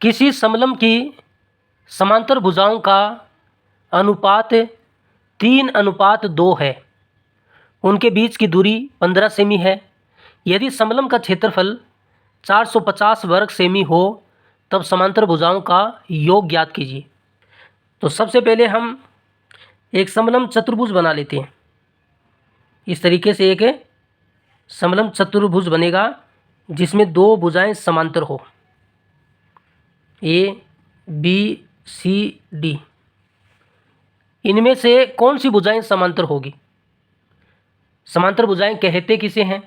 किसी समलंब की समांतर भुजाओं का अनुपात 3:2 है। उनके बीच की दूरी 15 सेमी है। यदि समलंब का क्षेत्रफल 450 वर्ग सेमी हो तब समांतर भुजाओं का योग ज्ञात कीजिए। तो सबसे पहले हम एक समलंब चतुर्भुज बना लेते हैं। इस तरीके से एक समलंब चतुर्भुज बनेगा जिसमें दो भुजाएं समांतर हो, ए बी सी डी। इनमें से कौन सी भुजाएं समांतर होगी? समांतर भुजाएं कहते किसे हैं?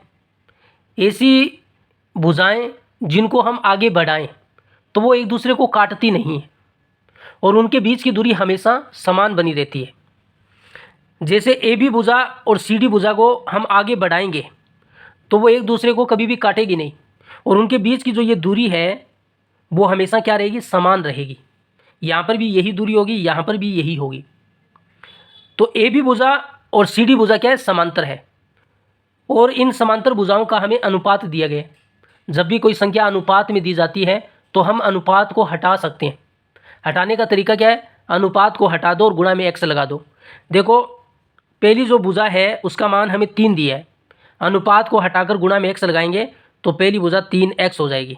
ऐसी भुजाएं जिनको हम आगे बढ़ाएं तो वो एक दूसरे को काटती नहीं है और उनके बीच की दूरी हमेशा समान बनी रहती है। जैसे ए बी भुजा और सी डी भुजा को हम आगे बढ़ाएंगे तो वो एक दूसरे को कभी भी काटेगी नहीं और उनके बीच की जो ये दूरी है वो हमेशा क्या रहेगी? समान रहेगी। यहाँ पर भी यही दूरी होगी, यहाँ पर भी यही होगी। तो ए बी भुजा और सी डी भुजा क्या है? समांतर है। और इन समांतर भुजाओं का हमें अनुपात दिया गया है। जब भी कोई संख्या अनुपात में दी जाती है तो हम अनुपात को हटा सकते हैं। हटाने का तरीका क्या है? अनुपात को हटा दो और गुणा में x लगा दो। देखो, पहली जो भुजा है उसका मान हमें 3 दिया है। अनुपात को हटाकर गुणा में x लगाएंगे तो पहली भुजा 3x हो जाएगी।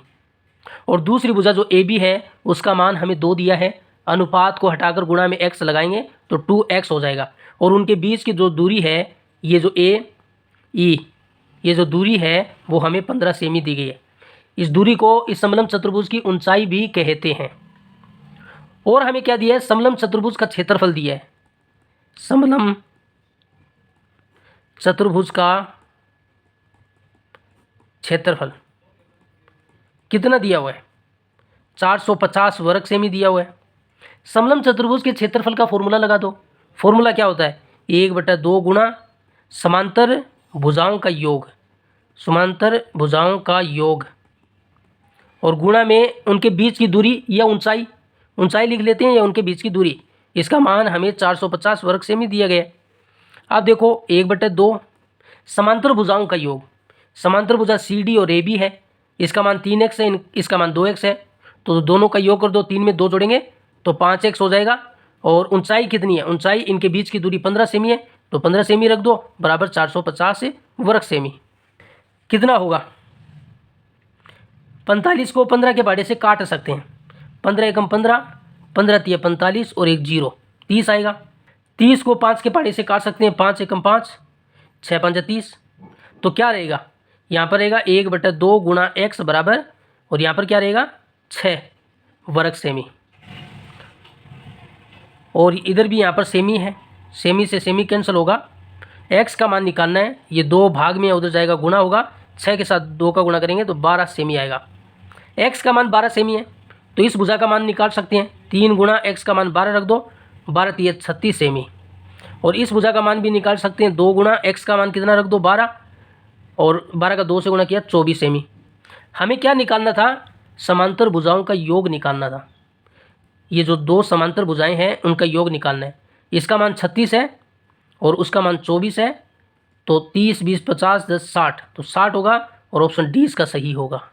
और दूसरी भुजा जो ए बी है उसका मान हमें 2 दिया है। अनुपात को हटाकर गुणा में x लगाएंगे तो 2x हो जाएगा। और उनके बीच की जो दूरी है, ये जो ए ई, ये जो दूरी है वो हमें 15 सेमी दी गई है। इस दूरी को इस समलंब चतुर्भुज की ऊंचाई भी कहते हैं। और हमें क्या दिया है? समलंब चतुर्भुज का क्षेत्रफल दिया है। समलंब चतुर्भुज का क्षेत्रफल कितना दिया हुआ है? 450 वर्ग सेमी दिया हुआ है। समलंब चतुर्भुज के क्षेत्रफल का फॉर्मूला लगा दो। फॉर्मूला क्या होता है? 1/2 गुणा समांतर भुजाओं का योग, समांतर भुजाओं का योग, और गुणा में उनके बीच की दूरी या ऊंचाई, ऊंचाई लिख लेते हैं, या उनके बीच की दूरी। इसका मान हमें 450 वर्ग सेमी दिया गया। अब देखो, 1/2 समांतर भुजाओं का योग, समांतर भुजा सी डी और ए बी है, इसका मान 3x है, इसका मान 2x है। तो दोनों का योग कर दो, 3 में 2 जोड़ेंगे तो 5x हो जाएगा। और ऊंचाई कितनी है? ऊंचाई, इनके बीच की दूरी 15 सेमी है, तो 15 सेमी रख दो बराबर 450 वर्ग सेमी। कितना होगा? 45 को 15 के पहाड़े से काट सकते हैं। 15 एकम 15, 15 तिया 45 और 1 0, 30 आएगा। 30 को 5 के पहाड़े से काट सकते हैं। 5 एकम 5, 6 5 30। तो क्या रहेगा? यहाँ पर रहेगा 1/2 गुणा x बराबर, और यहाँ पर क्या रहेगा? 6 वर्ग सेमी। और इधर भी यहाँ पर सेमी है, सेमी से सेमी कैंसिल होगा। x का मान निकालना है, ये 2 भाग में उधर जाएगा, गुणा होगा। 6 के साथ 2 का गुणा करेंगे तो 12 सेमी आएगा। x का मान 12 सेमी है तो इस भुजा का मान निकाल सकते हैं। 3 गुणा x का मान 12 रख दो, 12 तिया 36 सेमी। और इस भुजा का मान भी निकाल सकते हैं। 2 गुणा x का मान कितना रख दो? 12, और 12 का 2 से गुणा किया 24 सेमी। हमें क्या निकालना था? समांतर भुजाओं का योग निकालना था। ये जो 2 समांतर भुजाएं हैं उनका योग निकालना है। इसका मान 36 है और उसका मान 24 है, तो 30 20 50 10 60, तो 60 होगा और ऑप्शन डी इसका सही होगा।